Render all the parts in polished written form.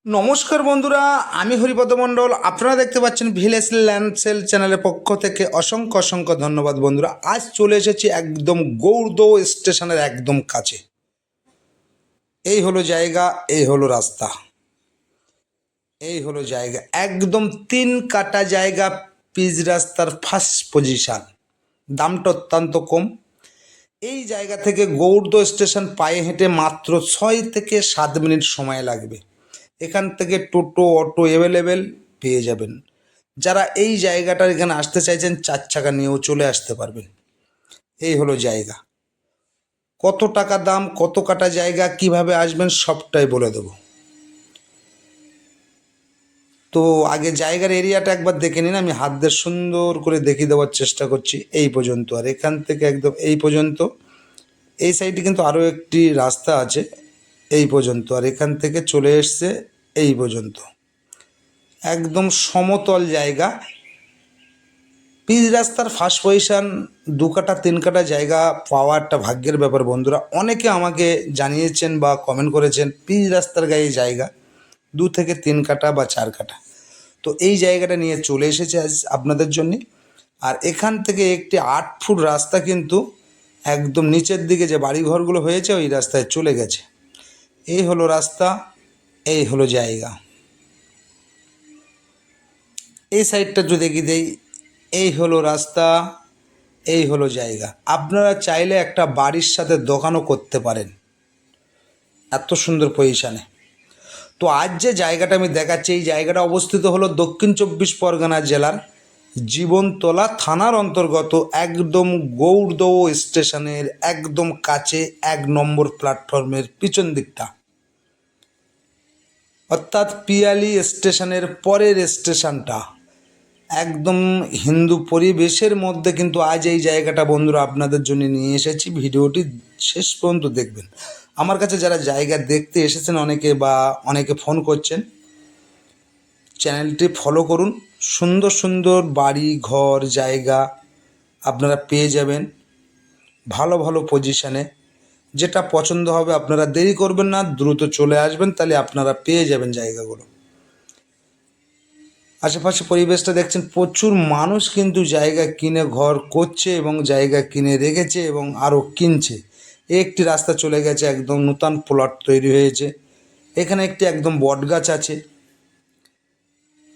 নমস্কার বন্ধুরা, আমি হরিপদ মণ্ডল। আপনারা দেখতে পাচ্ছেন ভিলেজ ল্যান্ড সেল চ্যানেলের পক্ষ থেকে অসংখ্য অসংখ্য ধন্যবাদ। বন্ধুরা, আজ চলে এসেছি একদম গৌড়দহ স্টেশনের একদম কাছে। এই হলো জায়গা, এই হলো রাস্তা, এই হলো জায়গা। একদম 3 কাটা জায়গা, পিচ রাস্তার ফার্স্ট পজিশন। দামটা অত্যন্ত কম। এই জায়গা থেকে গৌড়দহ স্টেশন পায়ে হেঁটে মাত্র 6 থেকে 7 মিনিট সময় লাগবে। এখান থেকে টোটো অটো অ্যাভেলেবেল পেয়ে যাবেন। যারা এই জায়গাটার এখানে আসতে চাইছেন 4 চাকা নিয়েও চলে আসতে পারবেন। এই হলো জায়গা। কত টাকা দাম, কত কাটা জায়গা, কিভাবে আসবেন সবটাই বলে দেব। তো আগে জায়গার এরিয়াটা একবার দেখে নিন। আমি হাত দিয়ে সুন্দর করে দেখিয়ে দেওয়ার চেষ্টা করছি। এই পর্যন্ত, আর এখান থেকে একদম এই পর্যন্ত। এই সাইডে কিন্তু আরও একটি রাস্তা আছে এই পর্যন্ত, আর এখান থেকে চলে এসছে এই পর্যন্ত। একদম সমতল জায়গা, পিচ রাস্তার ফার্স্ট পজিশন। 2 কাটা 3 কাটা জায়গা পাওয়া একটা ভাগ্যের ব্যাপার বন্ধুরা। অনেকে আমাকে জানিয়েছেন বা কমেন্ট করেছেন পিচ রাস্তার গায়ে জায়গা 2 থেকে 3 কাটা বা 4 কাটা। তো এই জায়গাটা নিয়ে চলে এসেছে আজ আপনাদের জন্য। আর এখান থেকে একটি 8 ফুট রাস্তা কিন্তু একদম নিচের দিকে যে বাড়িঘরগুলো হয়েছে ওই রাস্তায় চলে গেছে। এই হলো রাস্তা, এই হলো জায়গা। এই সাইডটা যদি দেখিয়ে দেই, এই হলো রাস্তা, এই হলো জায়গা। আপনারা চাইলে একটা বাড়ির সাথে দোকানও করতে পারেন, এত সুন্দর পজিশানে। তো আজ যে জায়গাটা আমি দেখাচ্ছি, এই জায়গাটা অবস্থিত হলো দক্ষিণ 24 পরগনা জেলার জীবনতলা থানার অন্তর্গত একদম গৌড়দহ স্টেশনের একদম কাছে 1 নম্বর প্ল্যাটফর্মের পিছন দিকটা, অর্থাৎ পিয়ালি স্টেশনের পরের স্টেশনটা। একদম হিন্দু পরিবেশের মধ্যে কিন্তু আজ এই জায়গাটা বন্ধুরা আপনাদের জন্য নিয়ে এসেছি। ভিডিওটি শেষ পর্যন্ত দেখবেন। আমার কাছে যারা জায়গা দেখতে এসেছেন অনেকে বা অনেকে ফোন করছেন, চ্যানেলটি ফলো করুন। সুন্দর সুন্দর বাড়ি ঘর জায়গা আপনারা পেয়ে যাবেন ভালো ভালো পজিশানে। যেটা পছন্দ হবে আপনারা দেরি করবেন না, দ্রুত চলে আসবেন, তাহলে আপনারা পেয়ে যাবেন জায়গাগুলো। আশেপাশে পরিবেশটা দেখছেন, প্রচুর মানুষ কিন্তু জায়গা কিনে ঘর করছে এবং জায়গা কিনে রেখেছে এবং আরও কিনছে। একটি রাস্তা চলে গেছে, একদম নূতন প্লট তৈরি হয়েছে। এখানে একটি একদম বটগাছ আছে,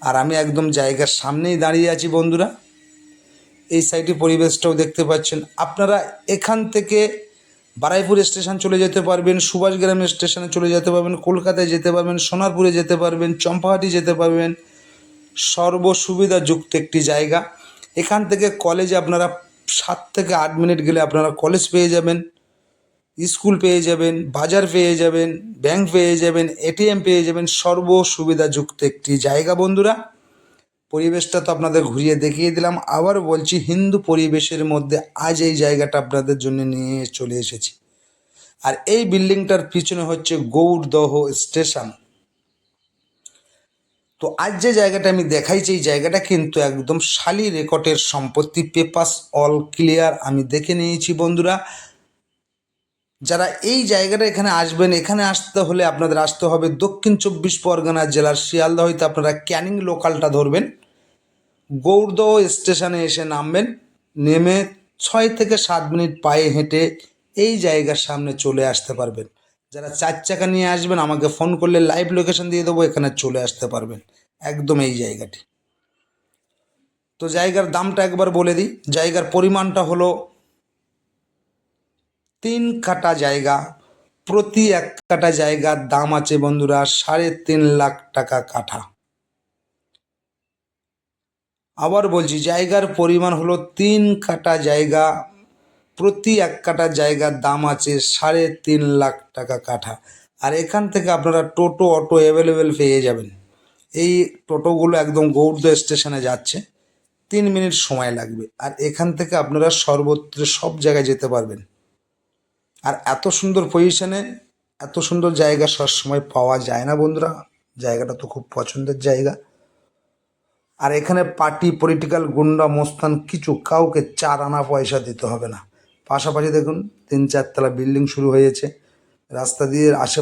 আর আমি একদম জায়গার সামনেই দাঁড়িয়ে আছি বন্ধুরা। এই সাইডে পরিবেশটাও দেখতে পাচ্ছেন। আপনারা এখান থেকে বারাইপুর স্টেশন চলে যেতে পারবেন, সুভাষগ্রাম স্টেশনে চলে যেতে পারবেন, কলকাতায় যেতে পারবেন, সোনারপুরে যেতে পারবেন, চম্পাহাটি যেতে পারবেন। সর্বসুবিধাযুক্ত একটি জায়গা। এখান থেকে কলেজে আপনারা 7 থেকে 8 মিনিট গেলে আপনারা কলেজ পেয়ে যাবেন, স্কুল পেয়ে যাবেন, বাজার পেয়ে যাবেন, ব্যাংক পেয়ে যাবেন, এটিএম পেয়ে যাবেন। সর্বসুবিধাযুক্ত একটি জায়গা বন্ধুরা। পরিবেশটা তো আপনাদের ঘুরিয়ে দেখিয়ে দিলাম। আবার বলছি, হিন্দু পরিবেশের মধ্যে আজ এই জায়গাটা আপনাদের জন্য নিয়ে চলে এসেছি। আর এই বিল্ডিংটার পিছনে হচ্ছে গৌড়দহ স্টেশন। তো আজ যে জায়গাটা আমি দেখাইছি, এই জায়গাটা কিন্তু একদম শালি রেকর্ডের সম্পত্তি, পেপারস অল ক্লিয়ার আমি দেখে নিয়েছি বন্ধুরা। যারা এই জায়গাটা এখানে আসবেন, এখানে আসতে হলে আপনাদের আসতে হবে দক্ষিণ 24 পরগনা জেলার শিয়ালদহ হইতে আপনারা ক্যানিং লোকালটা ধরবেন, গৌড়দহ স্টেশনে এসে নামবেন, নেমে 6 থেকে 7 মিনিট পায়ে হেঁটে এই জায়গার সামনে চলে আসতে পারবেন। যারা 4 চাকা নিয়ে আসবেন আমাকে ফোন করলে লাইভ লোকেশন দিয়ে দেবো, এখানে চলে আসতে পারবেন একদম এই জায়গাটি। তো জায়গার দামটা একবার বলে দিই। জায়গার পরিমাণটা হলো 3 কাটা জায়গা। প্রতি 1 কাটা জায়গার দাম আছে বন্ধুরা 3.5 লাখ টাকা কাঠা। আবার বলছি, জায়গার পরিমাণ হলো 3 কাটা জায়গা, প্রতি 1 কাটা জায়গার দাম আছে 3.5 লাখ টাকা কাঠা। আর এখান থেকে আপনারা টোটো অটো অ্যাভেলেবেল পেয়ে যাবেন। এই টোটোগুলো একদম গৌড়দহ স্টেশনে যাচ্ছে, 3 মিনিট সময় লাগবে। আর এখান থেকে আপনারা সর্বত্র সব জায়গায় যেতে পারবেন। আর এত সুন্দর পজিশনে এত সুন্দর জায়গা সবসময় পাওয়া যায় না বন্ধুরা। জায়গাটা তো খুব পছন্দের জায়গা। আর এখানে পার্টি পলিটিক্যাল গুন্ডা মোস্তান কিছু কাউকে 4 আনা পয়সা দিতে হবে না। পাশাপাশি দেখুন 3-4 তলা বিল্ডিং শুরু হয়েছে, রাস্তা দিয়ে আসে